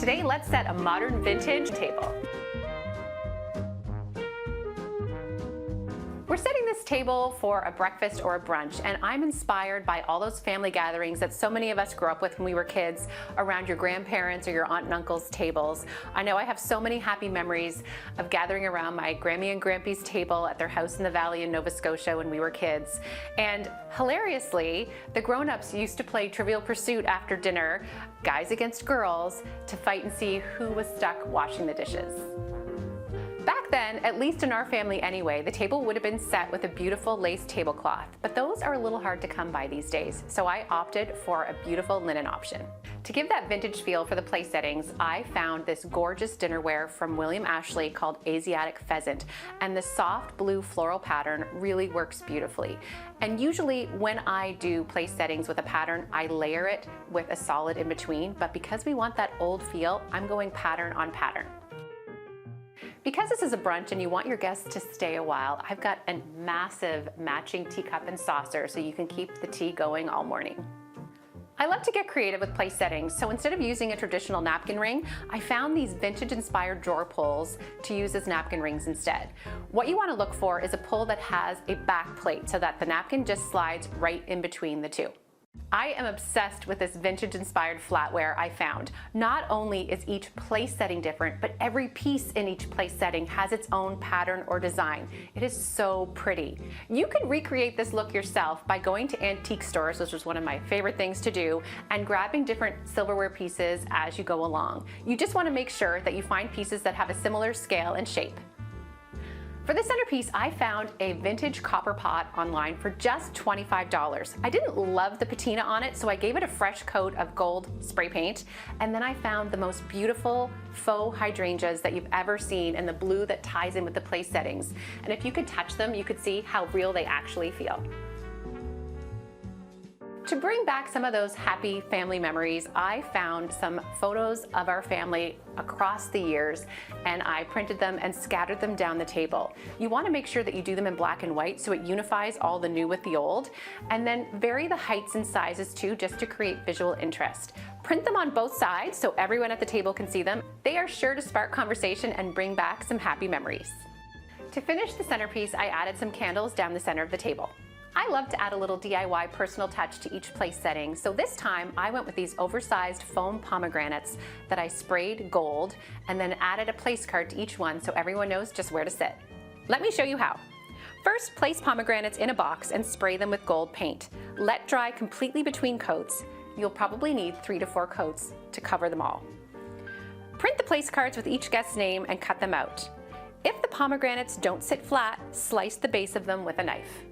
Today, let's set a modern vintage table. We're setting this table for a breakfast or a brunch, and I'm inspired by all those family gatherings that so many of us grew up with when we were kids around your grandparents or your aunt and uncle's tables. I know I have so many happy memories of gathering around my Grammy and Grampy's table at their house in the valley in Nova Scotia when we were kids. And hilariously, the grown-ups used to play Trivial Pursuit after dinner, guys against girls, to fight and see who was stuck washing the dishes. Back then, at least in our family anyway, the table would have been set with a beautiful lace tablecloth, but those are a little hard to come by these days, so I opted for a beautiful linen option. To give that vintage feel for the place settings, I found this gorgeous dinnerware from William Ashley called Asiatic Pheasant, and the soft blue floral pattern really works beautifully. And usually when I do place settings with a pattern, I layer it with a solid in between, but because we want that old feel, I'm going pattern on pattern. Because this is a brunch and you want your guests to stay a while, I've got a massive matching teacup and saucer so you can keep the tea going all morning. I love to get creative with place settings, so instead of using a traditional napkin ring, I found these vintage-inspired drawer pulls to use as napkin rings instead. What you want to look for is a pull that has a back plate so that the napkin just slides right in between the two. I am obsessed with this vintage-inspired flatware I found. Not only is each place setting different, but every piece in each place setting has its own pattern or design. It is so pretty. You can recreate this look yourself by going to antique stores, which is one of my favorite things to do, and grabbing different silverware pieces as you go along. You just want to make sure that you find pieces that have a similar scale and shape. For the centerpiece, I found a vintage copper pot online for just $25. I didn't love the patina on it, so I gave it a fresh coat of gold spray paint, and then I found the most beautiful faux hydrangeas that you've ever seen in the blue that ties in with the place settings. And if you could touch them, you could see how real they actually feel. To bring back some of those happy family memories, I found some photos of our family across the years, and I printed them and scattered them down the table. You want to make sure that you do them in black and white so it unifies all the new with the old, and then vary the heights and sizes too, just to create visual interest. Print them on both sides so everyone at the table can see them. They are sure to spark conversation and bring back some happy memories. To finish the centerpiece, I added some candles down the center of the table. I love to add a little DIY personal touch to each place setting, so this time I went with these oversized foam pomegranates that I sprayed gold and then added a place card to each one so everyone knows just where to sit. Let me show you how. First, place pomegranates in a box and spray them with gold paint. Let dry completely between coats. You'll probably need 3 to 4 coats to cover them all. Print the place cards with each guest's name and cut them out. If the pomegranates don't sit flat, slice the base of them with a knife.